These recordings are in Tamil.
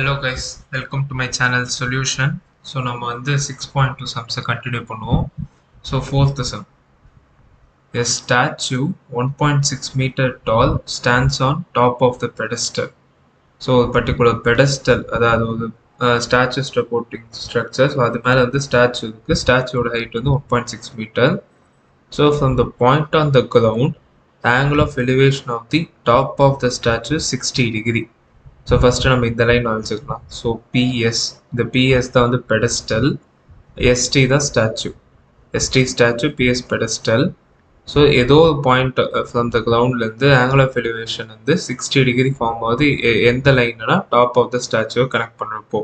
Hello guys, welcome to my channel solution. So நம்ம வந்து 6.2 sums continue பண்ணுவோம். So fourth sum. A statue 1.6 meter tall stands on top of the pedestal. So a particular pedestal அதாவது ஒரு statue supporting structure. So அது மேல வந்து statue இருக்கு. Statue height வந்து 1.6 meter. So from the point on the ground, the angle of elevation of the top of the statue is 60 degree. So first நம்ம இந்த லைன் வச்சுக்கலாம். So PS, இந்த PS தான் வந்து pedestal, ST தான் statue. ST statue, PS pedestal. So ஏதோ ஒரு பாயிண்ட் ஃப்ரம் த கிரவுண்ட்லேருந்து ஆங்கிள் ஆஃப் எலிவேஷன் வந்து 60 டிகிரி ஃபார்ம் ஆகுது. எந்த லைன்னா டாப் ஆஃப் த ஸ்டாச்சுவை கனெக்ட் பண்ணுறப்போ.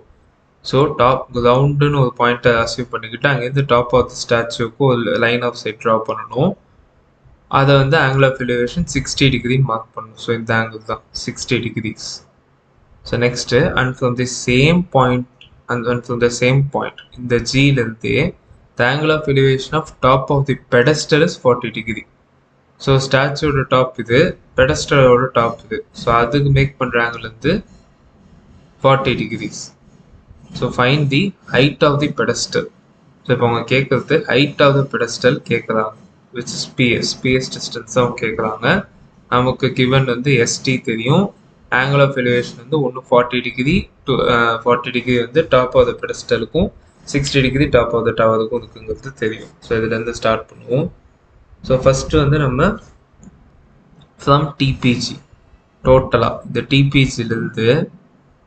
ஸோ டாப் கிரவுண்டுன்னு ஒரு பாயிண்ட்டை அசீவ் பண்ணிக்கிட்டு அங்கேருந்து டாப் ஆஃப் த ஸ்டாச்சுவுக்கு ஒரு லைன் ஆஃப் சைட் ட்ரா பண்ணணும். அதை வந்து ஆங்கிள் ஆஃப் எலிவேஷன் 60 டிகிரின்னு மார்க் பண்ணணும். ஸோ இந்த ஆங்கிள் தான் 60 degrees. So next, and from the same point, in the G length, the angle of elevation of top of the pedestal is 40 degree. So statue top இது, pedestal top இது. So அதுக்கு make பண்ற angle வந்து 40 degrees. So find the height of the pedestal. So இப்போ அவங்க கேட்கறது height of the pedestal கேட்கறாங்க, which is PS distance தான் கேட்கறாங்க. நமக்கு given வந்து ST தெரியும். Angle of elevation வந்து ஒன்று 40 degree to 40 degree வந்து டாப் ஆஃப் த பெடஸ்டலுக்கும் 60 degree டாப் ஆஃப் த டவருக்கும் இருக்குங்கிறது தெரியும். ஸோ இதுலேருந்து ஸ்டார்ட் பண்ணுவோம். ஸோ ஃபஸ்ட்டு வந்து நம்ம ஃப்ரம் டிபிஜி டோட்டலாக இந்த டிபிஜிலேருந்து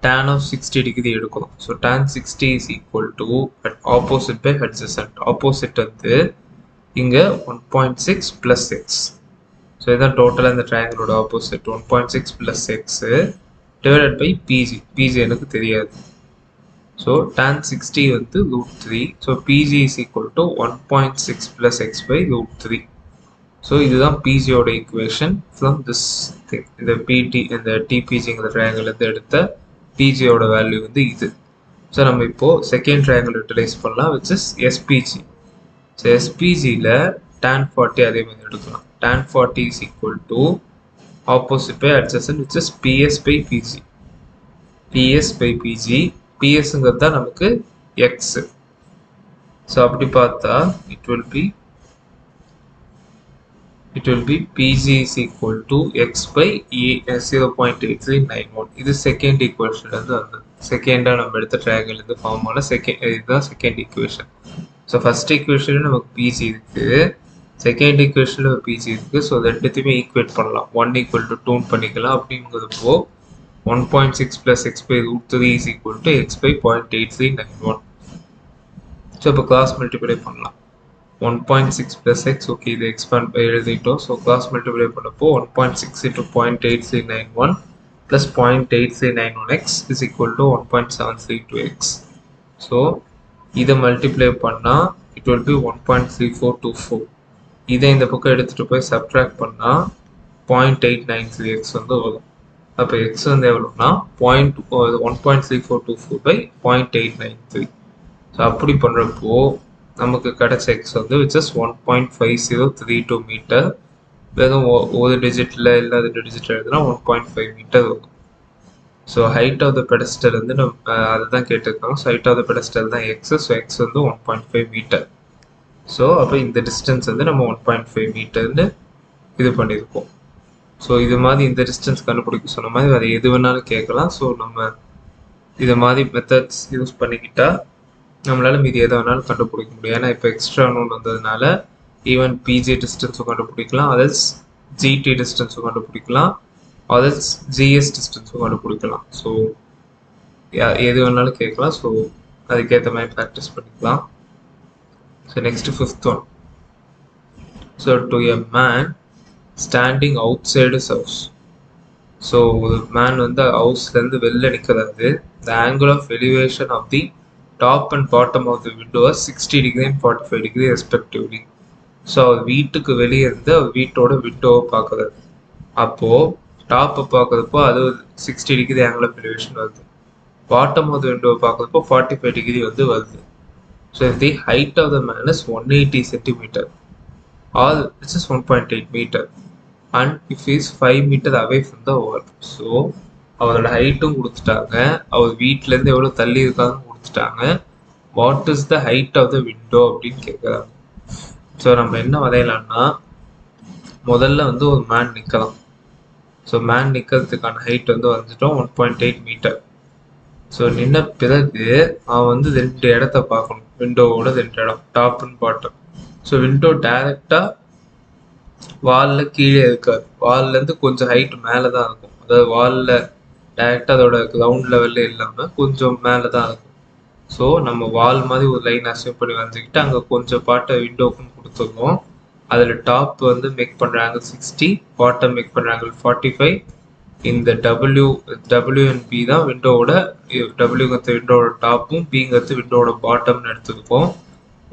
tan of 60 degree எடுக்கணும். So tan 60 is equal to opposite by adjacent. Opposite வந்து இங்கே 1.6 plus x. So இதான் டோட்டலாக இந்த ட்ரையாங்கிளோட opposite 1.6 plus x divided by PG. PG எனக்கு தெரியாது. ஸோ tan 60 வந்து √3. So PG is equal to 1.6 plus x by √3. So இதுதான் PGயோட ஈக்குவேஷன் ஃப்ரம் திஸ் திங். இந்த இந்த TPGங்கிற ட்ரையாங்கிள் எடுத்த PGயோட வேல்யூ வந்து இது. ஸோ நம்ம இப்போது செகண்ட் ட்ரையாங்கிள் யூட்டிலைஸ் பண்ணலாம், விச் இஸ் SPG. ஸோ SPGயில் tan 40 அதே மாதிரி எடுக்கலாம். Tan 40 is equal to opposite by adjacent, which is PS by PG. PS by PG. PSங்கிறது தான் நமக்கு X. So அப்படி பார்த்தா it will be PG is equal to X by 0.8391. இது செகண்ட் ஈக்குவேஷன் வந்து வந்தது. செகண்டாக நம்ம எடுத்த ட்ரையாங்கிள் இருந்து ஃபார்ம் ஆன இதுதான் second equation. So first equation நமக்கு PG இருக்குது, செகண்ட் ஈக்குவேஷனில் PG இருக்குது. ஸோ அது ரெண்டுத்தையுமே ஈக்குவேட் பண்ணலாம். 1 equal to 2 பண்ணிக்கலாம். அப்படிங்கிறப்போ 1.6 plus x by √3 is equal to x by 0.8391. So இப்போ கிராஸ் மல்டிப்ளை பண்ணலாம். 1.6 plus x, ஓகே இது எக்ஸ்பேண்ட் எழுதிட்டோம். ஸோ கிராஸ் மல்டிப்ளை பண்ணப்போ 1.6 into 0.8391 plus 0.8391x is equal to 1.732x. So இதை மல்டிப்ளை பண்ணால் it will be 1.3424. இதை இந்த பக்கம் எடுத்துகிட்டு போய் சப்ட்ராக்ட் பண்ணால் 0.893x வந்து வரும். அப்போ எக்ஸ் வந்து எவ்வளோனா 1.3424 by 0.893. ஸோ அப்படி பண்ணுறப்போ நமக்கு கிடைச்ச எக்ஸ் வந்து விச் இஸ் 1.5032 மீட்டர். வெறும் ஒரு டிஜிட்டில் இல்லை 2 டிஜிட் எழுதுனா 1.5 மீட்டர் வரும். So height of the pedestal வந்து நம்ம அதுதான் கேட்டிருக்காங்க. So height of the pedestal தான் எக்ஸ். ஸோ எக்ஸ் வந்து 1.5 மீட்டர். ஸோ அப்போ இந்த டிஸ்டன்ஸ் வந்து நம்ம 1.5 மீட்டர்னு இது பண்ணியிருக்கோம். ஸோ இது மாதிரி இந்த டிஸ்டன்ஸ் கண்டுபிடிக்க சொன்ன மாதிரி வேறு எது வேணாலும் கேட்கலாம். ஸோ நம்ம இது மாதிரி மெத்தட்ஸ் யூஸ் பண்ணிக்கிட்டால் நம்மளால் மீதி எதை வேணாலும் கண்டுபிடிக்க முடியும். ஏன்னா இப்போ எக்ஸ்ட்ரா நோன் வந்ததுனால ஈவன் பிஜி டிஸ்டன்ஸும் கண்டுபிடிக்கலாம், அதர்ஸ் ஜிடி டிஸ்டன்ஸும் கண்டுபிடிக்கலாம், அதர்ஸ் ஜிஎஸ் டிஸ்டன்ஸும் கண்டுபிடிக்கலாம். ஸோ எது வேணாலும் கேட்கலாம். ஸோ அதுக்கேற்ற மாதிரி ப்ராக்டிஸ் பண்ணிக்கலாம். So next fifth one. So to a man standing outside his house. So the man வந்து ஹவுஸ்லேருந்து வெளில நிற்கிறாரு. The angle of elevation of the top and bottom of the window is 60 degree and 45 degree respectively. So அவர் வீட்டுக்கு வெளியே இருந்து அவர் வீட்டோட விண்டோவை பார்க்குறாரு. அப்போது டாப்பை பார்க்குறப்போ அது 60 degree angle of elevation வருது. பாட்டம் ஆஃப் த விண்டோவை பார்க்குறப்போ 45 degree வந்து வருது. So if the height of the man is 180 centimeter, or this is 1.8 meter, and if he is 5 meter away from the wall, so அவரோட ஹைட்டும் கொடுத்துட்டாங்க, அவர் வீட்டிலேருந்து எவ்வளோ தள்ளி இருக்காங்கன்னு கொடுத்துட்டாங்க. What is the height of the window அப்படின்னு கேட்குறாங்க. ஸோ நம்ம என்ன வரையலாம்னா, முதல்ல வந்து ஒரு மேன் நிற்கலாம். ஸோ மேன் நிற்கிறதுக்கான ஹைட் வந்து வந்துட்டோம் 1.8 மீட்டர். ஸோ நின்ன பிறகு அவன் வந்து 2 இடத்த பார்க்கணும், விண்டோவோட 2 இடம், top and bottom. So window டைரக்டாக வாலில் கீழே இருக்காது, வால்லேருந்து கொஞ்சம் ஹைட் மேலே தான் இருக்கும். அதாவது வாலில் டைரெக்டாக அதோட கிரவுண்ட் லெவலில் இல்லாமல் கொஞ்சம் மேலே தான் இருக்கும். ஸோ நம்ம வால் மாதிரி ஒரு லைன் அசியூம் பண்ணி வந்துக்கிட்டு அங்கே கொஞ்சம் பாட்டை விண்டோக்குன்னு கொடுத்துருக்கோம். அதில் டாப் வந்து மேக் பண்ணுற ஆங்கிள் 60, பாட்டம் மேக் பண்ணுற ஆங்கிள் 45. இந்த டபிள்யூ அண்ட் பி தான் விண்டோவோட, டபிள்யூங்கிறது விண்டோவோட டாப்பும், பிங்கிறது விண்டோவோட பாட்டம்னு எடுத்துருக்கோம்.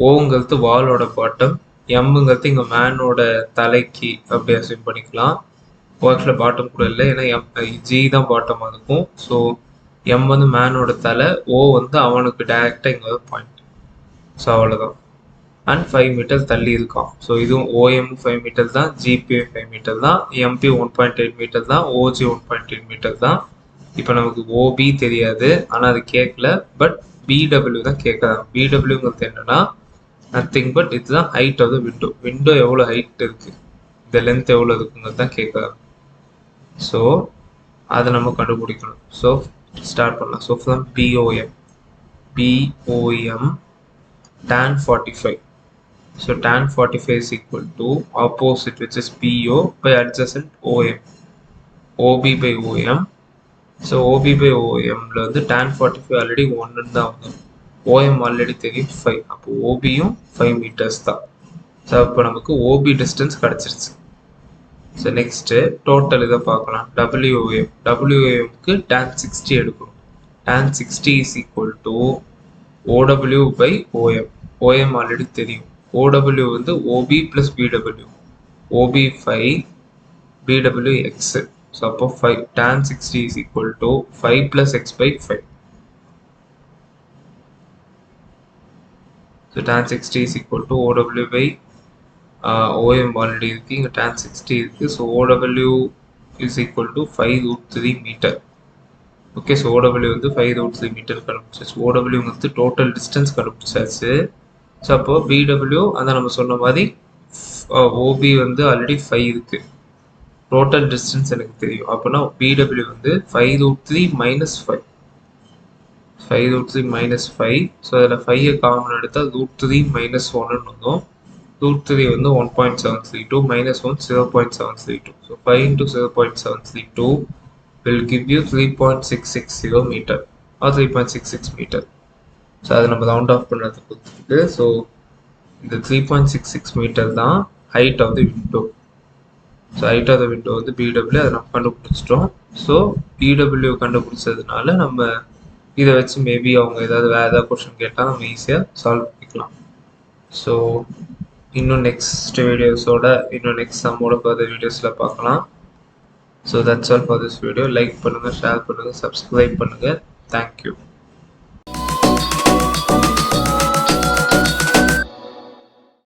ஓங்கிறது வாலோட பாட்டம், எம்ங்கிறது இங்கே மேனோட தலைக்கு அப்படி அசியூம் பண்ணிக்கலாம். ஆக்சுவலாக பாட்டம் கூட இல்லை, ஏன்னா ஜி தான் பாட்டமாக இருக்கும். ஸோ எம் வந்து மேனோட தலை, ஓ வந்து அவனுக்கு டைரெக்டாக இங்கே பாயிண்ட். ஸோ அவ்வளோதான். அண்ட் 5 மீட்டர் தள்ளி இருக்கான். ஸோ இதுவும் ஓஎம் 5 மீட்டர் தான், ஜிபி 5 மீட்டர் தான், எம்பி 1.8 மீட்டர் தான், ஓஜி 1.8 மீட்டர் தான். இப்போ நமக்கு ஓபி தெரியாது, ஆனால் அது கேட்கல, பட் பிடபிள்யூ தான் கேட்குறாங்க. பிடபிள்யூங்கிறது என்னன்னா நத்திங் பட் இதுதான் height of the window. Window எவ்வளோ ஹைட் இருக்குது, இந்த லென்த் எவ்வளோ இருக்குங்கிறது தான் கேட்குறாங்க. ஸோ அதை நம்ம கண்டுபிடிக்கணும். ஸோ ஸ்டார்ட் பண்ணலாம். So from BOM tan 45. So tan 45 is equal to opposite, which is PO by adjacent OM, OB by OM. So OB by OM ல வந்து tan 45 ஆல்ரெடி 1 தான் வரும், OM ஆல்ரெடி தெரியும் 5, அப்போ OBயும் 5 மீட்டர்ஸ் தான். ஸோ இப்போ நமக்கு OB டிஸ்டன்ஸ் கிடச்சிருச்சு. ஸோ நெக்ஸ்ட்டு டோட்டல் இதை பார்க்கலாம். WOMக்கு tan 60 எடுக்கணும். tan 60 is equal to OW by OM. OM already தெரியும், OW வந்து OB plus BW, OB 5, BW x. So அப்போ 5 tan 60 is equal to 5 plus x by 5. So tan 60 is equal to OW by OM already இருக்கு, இங்கே tan 60 இருக்கு. So OW is equal to 5√3 metre. Okay, so OW வந்து 5√3 மீட்டர் கண்டுபிடிச்சாச்சு. OW வந்து டோட்டல் டிஸ்டன்ஸ் கண்டுபிடிச்சாச்சு. ஸோ அப்போ பிடபிள்யூ அதான் நம்ம சொன்ன மாதிரி ஓபி வந்து ஆல்ரெடி 5 இருக்கு, டோட்டல் டிஸ்டன்ஸ் எனக்கு தெரியும். அப்போனா பிடபிள்யூ வந்து 5√3 minus 5, 5√3 minus 5. ஸோ அதில் 5 காமன் எடுத்தால் √3 minus 1 வந்தோம். √3 வந்து 1.732 minus 1 0.732. So 5 into 0.732 will give you 3.660 meter or 3.66 meter. So அதை நம்ம ரவுண்ட் ஆஃப் பண்ணுறது கொடுத்துருக்கு. ஸோ இந்த 3.66 மீட்டர் தான் height of the window. So height of the window வந்து பிடபிள்யூ, அதை நம்ம கண்டுபிடிச்சிட்டோம். ஸோ பிடபிள்யூ கண்டுபிடிச்சதுனால நம்ம இதை வச்சு மேபி அவங்க ஏதாவது வேறு ஏதாவது கொஸ்டின் கேட்டால் நம்ம ஈஸியாக சால்வ் பண்ணிக்கலாம். ஸோ இன்னும் நெக்ஸ்ட் வீடியோஸோட இன்னும் நெக்ஸ்ட் சம்மோட ஃபர்தர் வீடியோஸில் பார்க்கலாம். So that's all for this video. Like பண்ணுங்கள், ஷேர் பண்ணுங்கள், சப்ஸ்கிரைப் பண்ணுங்கள். தேங்க்யூ.